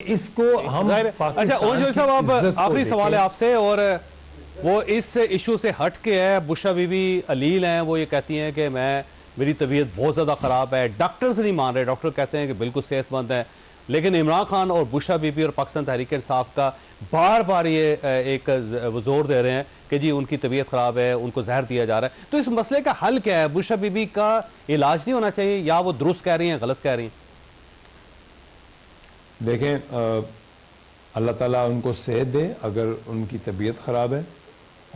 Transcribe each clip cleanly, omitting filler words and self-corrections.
اس کو ہم اچھا اونجوئی صاحب اب آخری سوال ہے آپ سے، اور وہ اس ایشو سے ہٹ کے ہے. بشرا بی بی علیل ہیں، وہ یہ کہتی ہیں کہ میری طبیعت بہت زیادہ خراب ہے. ڈاکٹرز نہیں مان رہے، ڈاکٹر کہتے ہیں کہ بالکل صحت مند ہے. لیکن عمران خان اور بشرا بی بی اور پاکستان تحریک انصاف کا بار بار یہ ایک زور دے رہے ہیں کہ جی ان کی طبیعت خراب ہے، ان کو زہر دیا جا رہا ہے. تو اس مسئلے کا حل کیا ہے؟ بشرا بی بی کا علاج نہیں ہونا چاہیے، یا وہ درست کہہ رہی ہیں غلط کہہ رہی ہیں؟ دیکھیں، اللہ تعالیٰ ان کو صحت دے اگر ان کی طبیعت خراب ہے.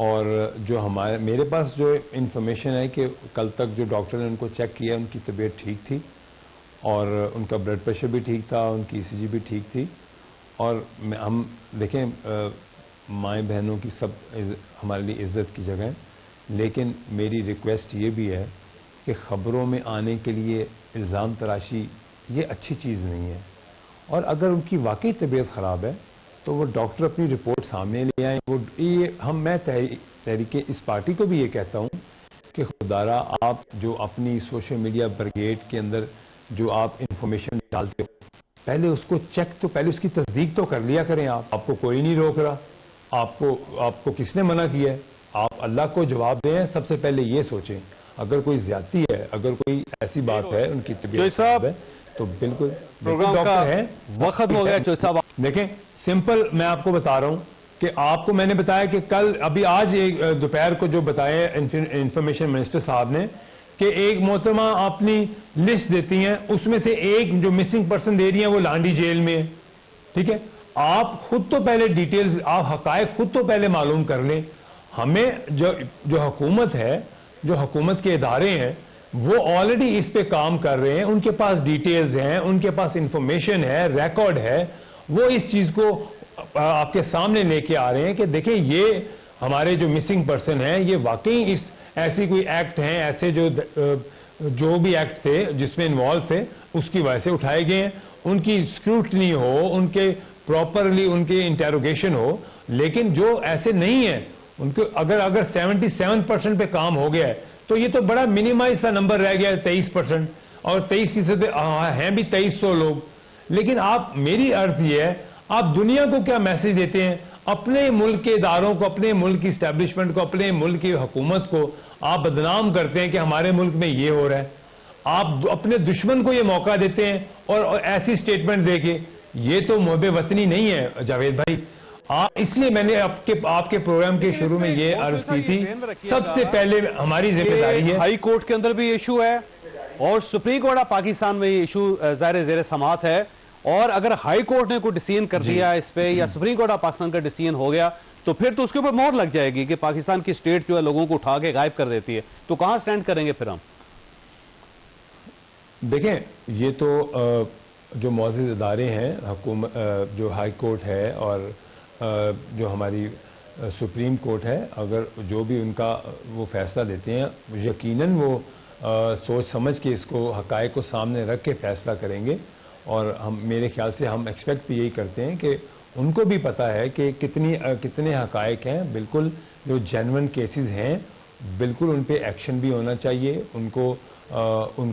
اور جو میرے پاس جو انفارمیشن ہے کہ کل تک جو ڈاکٹر نے ان کو چیک کیا ان کی طبیعت ٹھیک تھی، اور ان کا بلڈ پریشر بھی ٹھیک تھا، ان کی ECG بھی ٹھیک تھی. اور ہم دیکھیں، مائیں بہنوں کی سب ہمارے لیے عزت کی جگہ ہے، لیکن میری ریکویسٹ یہ بھی ہے کہ خبروں میں آنے کے لیے الزام تراشی یہ اچھی چیز نہیں ہے. اور اگر ان کی واقعی طبیعت خراب ہے تو وہ ڈاکٹر اپنی رپورٹ سامنے لے آئیں. میں تحریک اس پارٹی کو بھی یہ کہتا ہوں کہ خدارا آپ جو اپنی سوشل میڈیا بریگیڈ کے اندر جو آپ انفارمیشن ڈالتے ہو، پہلے اس کو چیک تو پہلے اس کی تصدیق تو کر لیا کریں. آپ کو کوئی نہیں روک رہا. آپ کو کس نے منع کیا ہے؟ آپ اللہ کو جواب دیں. سب سے پہلے یہ سوچیں، اگر کوئی زیادتی ہے، اگر کوئی ایسی بات ہے ان کی طبیعت خراب ہے تو بالکل پروگرام کا وقت ہو گیا. چوہدری صاحب دیکھیں، سمپل میں آپ کو بتا رہا ہوں کہ آپ کو میں نے بتایا کہ کل آج دوپہر کو جو بتایا انفارمیشن منسٹر صاحب نے کہ ایک محترمہ اپنی لسٹ دیتی ہیں، اس میں سے ایک جو مسنگ پرسن دے رہی ہیں وہ لانڈی جیل میں ہے. ٹھیک ہے، آپ خود تو پہلے ڈیٹیلز، آپ حقائق خود تو پہلے معلوم کر لیں. ہمیں جو حکومت ہے، جو حکومت کے ادارے ہیں، وہ آلریڈی اس پہ کام کر رہے ہیں. ان کے پاس ڈیٹیلز ہیں، ان کے پاس انفارمیشن ہے، ریکارڈ ہے. وہ اس چیز کو آپ کے سامنے لے کے آ رہے ہیں کہ دیکھیں یہ ہمارے جو مسنگ پرسن ہیں یہ واقعی ایسی کوئی ایکٹ ہیں، ایسے جو بھی ایکٹ تھے جس میں انوالو تھے اس کی وجہ سے اٹھائے گئے ہیں. ان کی اسکروٹنی ہو، ان کے پراپرلی ان کے انٹیروگیشن ہو. لیکن جو ایسے نہیں ہیں، ان کو اگر 77% پہ کام ہو گیا ہے تو یہ تو بڑا منیمائز سا نمبر رہ گیا ہے 23%. اور 23% ہیں بھی 2300 لوگ. لیکن آپ، میری عرض یہ ہے، آپ دنیا کو کیا میسج دیتے ہیں؟ اپنے ملک کے اداروں کو، اپنے ملک کی اسٹیبلشمنٹ کو، اپنے ملک کی حکومت کو آپ بدنام کرتے ہیں کہ ہمارے ملک میں یہ ہو رہا ہے. آپ اپنے دشمن کو یہ موقع دیتے ہیں اور ایسی سٹیٹمنٹ دے کے. یہ تو محب وطنی نہیں ہے جاوید بھائی. اس لیے میں نے آپ کے پروگرام کے شروع میں یہ عرض کی تھی، سب سے پہلے ہماری ذمہ داری ہے. ہائی کورٹ کے اندر بھی ایشو ہے اور سپریم کورٹ آف پاکستان میں یہ ایشو ظاہر زیر سماعت ہے. اور اگر ہائی کورٹ نے کوئی ڈیسیژن کر دیا اس پہ، یا سپریم کورٹ آف پاکستان کا ڈیسیژن ہو گیا، تو پھر تو اس کے اوپر مہر لگ جائے گی کہ پاکستان کی اسٹیٹ جو ہے لوگوں کو اٹھا کے غائب کر دیتی ہے. تو کہاں سٹینڈ کریں گے پھر ہم؟ دیکھیں، یہ تو جو معزز ادارے ہیں، حکومت جو ہائی کورٹ ہے اور جو ہماری سپریم کورٹ ہے، اگر جو بھی ان کا وہ فیصلہ دیتے ہیں، یقیناً وہ سوچ سمجھ کے اس کو، حقائق کو سامنے رکھ کے فیصلہ کریں گے. اور میرے خیال سے ہم ایکسپیکٹ بھی یہی کرتے ہیں کہ ان کو بھی پتہ ہے کہ کتنے حقائق ہیں. بالکل جو جینوئن کیسز ہیں، بالکل ان پہ ایکشن بھی ہونا چاہیے. ان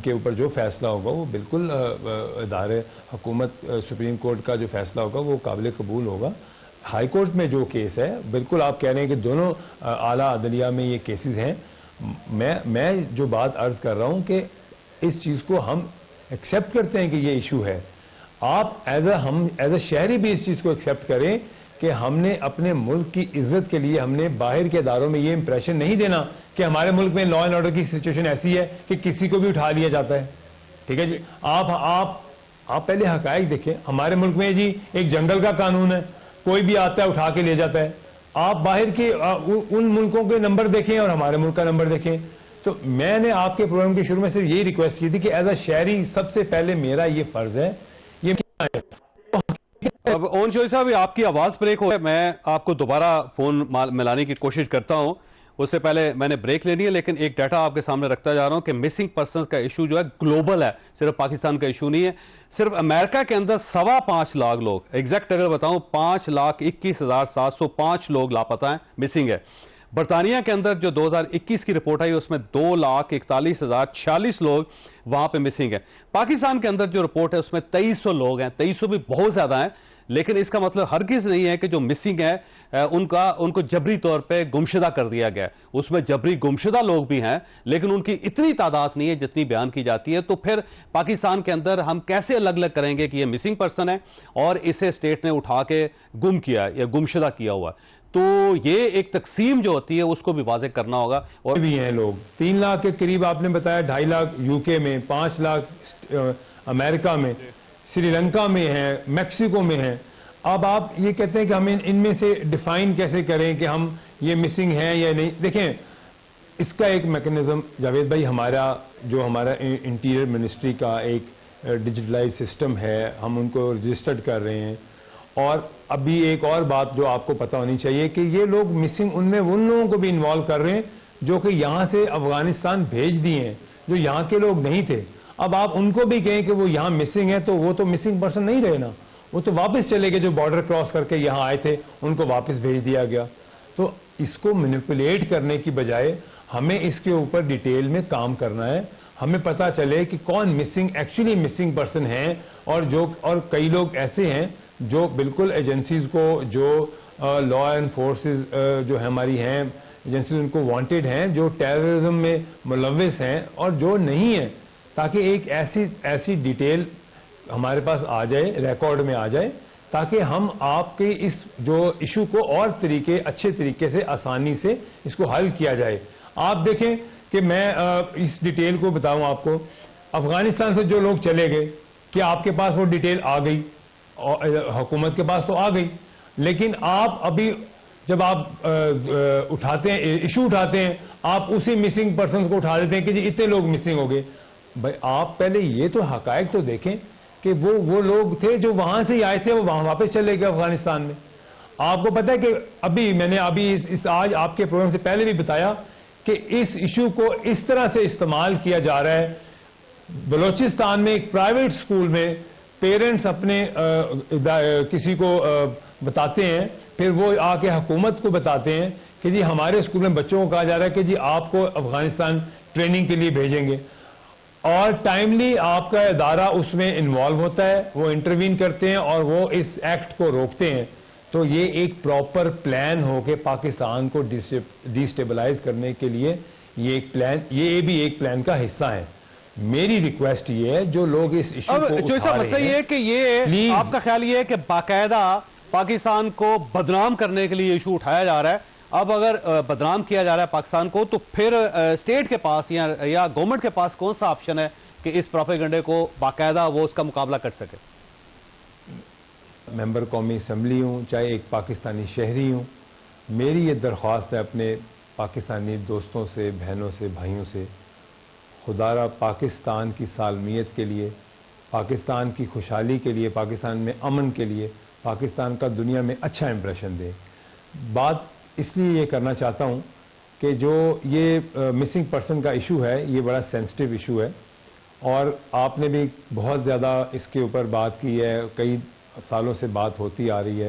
کے اوپر جو فیصلہ ہوگا وہ بالکل ادارے حکومت، سپریم کورٹ کا جو فیصلہ ہوگا وہ قابل قبول ہوگا. ہائی کورٹ میں جو کیس ہے، بالکل آپ کہہ رہے ہیں کہ دونوں اعلیٰ عدلیہ میں یہ کیسز ہیں. میں جو بات عرض کر رہا ہوں کہ اس چیز کو ہم ایکسیپٹ کرتے ہیں کہ یہ ایشو ہے. آپ ایز اے شہری بھی اس چیز کو ایکسیپٹ کریں کہ ہم نے اپنے ملک کی عزت کے لیے ہم نے باہر کے اداروں میں یہ امپریشن نہیں دینا کہ ہمارے ملک میں لا اینڈ آرڈر کی سچویشن ایسی ہے کہ کسی کو بھی اٹھا لیا جاتا ہے. ٹھیک ہے جی، آپ پہلے حقائق دیکھیں. ہمارے ملک میں جی ایک جنگل کا قانون ہے، کوئی بھی آتا ہے اٹھا کے لے جاتا ہے. آپ باہر کے ان ملکوں کے نمبر دیکھیں اور ہمارے ملک کا نمبر دیکھیں. تو میں نے آپ کے پروگرام کے شروع میں صرف یہی ریکویسٹ کی تھی کہ ایز اے شہری سب سے پہلے میرا یہ فرض ہے. اب اونجوئی صاحب آپ کی آواز بریک ہو ہے، میں آپ کو دوبارہ فون ملانے کی کوشش کرتا ہوں. اس سے پہلے میں نے بریک لینی ہے، لیکن ایک ڈیٹا آپ کے سامنے رکھتا جا رہا ہوں کہ مسنگ پرسنز کا ایشو جو ہے گلوبل ہے، صرف پاکستان کا ایشو نہیں ہے. صرف امریکہ کے اندر 5.25 لاکھ لوگ، ایگزیکٹ اگر بتاؤں 5,21,705 لوگ لاپتہ ہیں، مسنگ ہے. برطانیہ کے اندر جو 2021 کی رپورٹ آئی اس میں 2,41,046 لوگ وہاں پہ مسنگ ہیں. پاکستان کے اندر جو رپورٹ ہے اس میں 2300 لوگ ہیں. 2300 بھی بہت زیادہ ہیں. لیکن اس کا مطلب ہرگز نہیں ہے کہ جو مسنگ ہے ان کو جبری طور پہ گمشدہ کر دیا گیا. اس میں جبری گمشدہ لوگ بھی ہیں لیکن ان کی اتنی تعداد نہیں ہے جتنی بیان کی جاتی ہے. تو پھر پاکستان کے اندر ہم کیسے الگ الگ کریں گے کہ یہ مسنگ پرسن ہے اور اسے اسٹیٹ نے اٹھا کے گم کیا یا گمشدہ کیا ہوا؟ تو یہ ایک تقسیم جو ہوتی ہے اس کو بھی واضح کرنا ہوگا. اور بھی ہیں لوگ 3 لاکھ کے قریب آپ نے بتایا, 2.5 لاکھ یو کے میں, 5 لاکھ امریکہ میں, سری لنکا میں ہیں, میکسیکو میں ہیں. اب آپ یہ کہتے ہیں کہ ہم ان میں سے ڈیفائن کیسے کریں کہ ہم یہ مسنگ ہیں یا نہیں. دیکھیں اس کا ایک میکنزم جاوید بھائی, ہمارا انٹیریئر منسٹری کا ایک ڈیجیٹلائز سسٹم ہے, ہم ان کو رجسٹرڈ کر رہے ہیں. اور ابھی ایک اور بات جو آپ کو پتہ ہونی چاہیے کہ یہ لوگ مسنگ ان میں ان لوگوں کو بھی انوالو کر رہے ہیں جو کہ یہاں سے افغانستان بھیج دیے ہیں, جو یہاں کے لوگ نہیں تھے. اب آپ ان کو بھی کہیں کہ وہ یہاں مسنگ ہے تو وہ تو مسنگ پرسن نہیں رہے نا, وہ تو واپس چلے گئے. جو بارڈر کراس کر کے یہاں آئے تھے ان کو واپس بھیج دیا گیا. تو اس کو مینیپولیٹ کرنے کی بجائے ہمیں اس کے اوپر ڈیٹیل میں کام کرنا ہے. ہمیں پتہ چلے کہ کون ایکچولی مسنگ پرسن ہیں, اور کئی لوگ ایسے ہیں جو بالکل ایجنسیز کو, جو لا انفورسز جو ہماری ہیں ایجنسیز, ان کو وانٹیڈ ہیں, جو ٹیررزم میں ملوث ہیں اور جو نہیں ہیں, تاکہ ایک ایسی ڈیٹیل ہمارے پاس آ جائے, ریکارڈ میں آ جائے, تاکہ ہم آپ کے اس جو ایشو کو اور اچھے طریقے سے آسانی سے اس کو حل کیا جائے. آپ دیکھیں کہ میں اس ڈیٹیل کو بتاؤں آپ کو, افغانستان سے جو لوگ چلے گئے, کیا آپ کے پاس وہ ڈیٹیل آ گئی؟ حکومت کے پاس تو آ گئی, لیکن آپ ابھی جب آپ اٹھاتے ہیں, ایشو اٹھاتے ہیں, آپ اسی مسنگ پرسنز کو اٹھا دیتے ہیں کہ جی اتنے لوگ مسنگ ہو گئے. بھائی آپ پہلے یہ تو حقائق تو دیکھیں کہ وہ لوگ تھے جو وہاں سے ہی آئے تھے, وہ وہاں واپس چلے گئے افغانستان میں. آپ کو پتہ ہے کہ میں نے آج آپ کے پروگرام سے پہلے بھی بتایا کہ اس ایشو کو اس طرح سے استعمال کیا جا رہا ہے. بلوچستان میں ایک پرائیویٹ سکول میں پیرنٹس اپنے کسی کو بتاتے ہیں, پھر وہ آ کے حکومت کو بتاتے ہیں کہ جی ہمارے اسکول میں بچوں کو کہا جا رہا ہے کہ جی آپ کو افغانستان ٹریننگ کے لیے بھیجیں گے, اور ٹائملی آپ کا ادارہ اس میں انوالو ہوتا ہے, وہ انٹروین کرتے ہیں اور وہ اس ایکٹ کو روکتے ہیں. تو یہ ایک پراپر پلان ہو کے پاکستان کو ڈیسٹیبلائز کرنے کے لیے یہ بھی ایک پلان کا حصہ ہے. میری ریکویسٹ یہ ہے جو لوگ اس ایشو کو اٹھا رہے ہیں, کہ یہ آپ کا خیال یہ ہے کہ باقاعدہ پاکستان کو بدنام کرنے کے لیے ایشو اٹھایا جا رہا ہے. اب اگر بدنام کیا جا رہا ہے پاکستان کو, تو پھر اسٹیٹ کے پاس یا گورنمنٹ کے پاس کون سا آپشن ہے کہ اس پروپیگنڈے کو باقاعدہ وہ اس کا مقابلہ کر سکے؟ ممبر قومی اسمبلی ہوں, چاہے ایک پاکستانی شہری ہوں, میری یہ درخواست ہے اپنے پاکستانی دوستوں سے, بہنوں سے, بھائیوں سے, خدا را پاکستان کی سالمیت کے لیے, پاکستان کی خوشحالی کے لیے, پاکستان میں امن کے لیے, پاکستان کا دنیا میں اچھا امپریشن دے. بات اس لیے یہ کرنا چاہتا ہوں کہ جو یہ مسنگ پرسن کا ایشو ہے یہ بڑا سینسٹیو ایشو ہے, اور آپ نے بھی بہت زیادہ اس کے اوپر بات کی ہے, کئی سالوں سے بات ہوتی آ رہی ہے.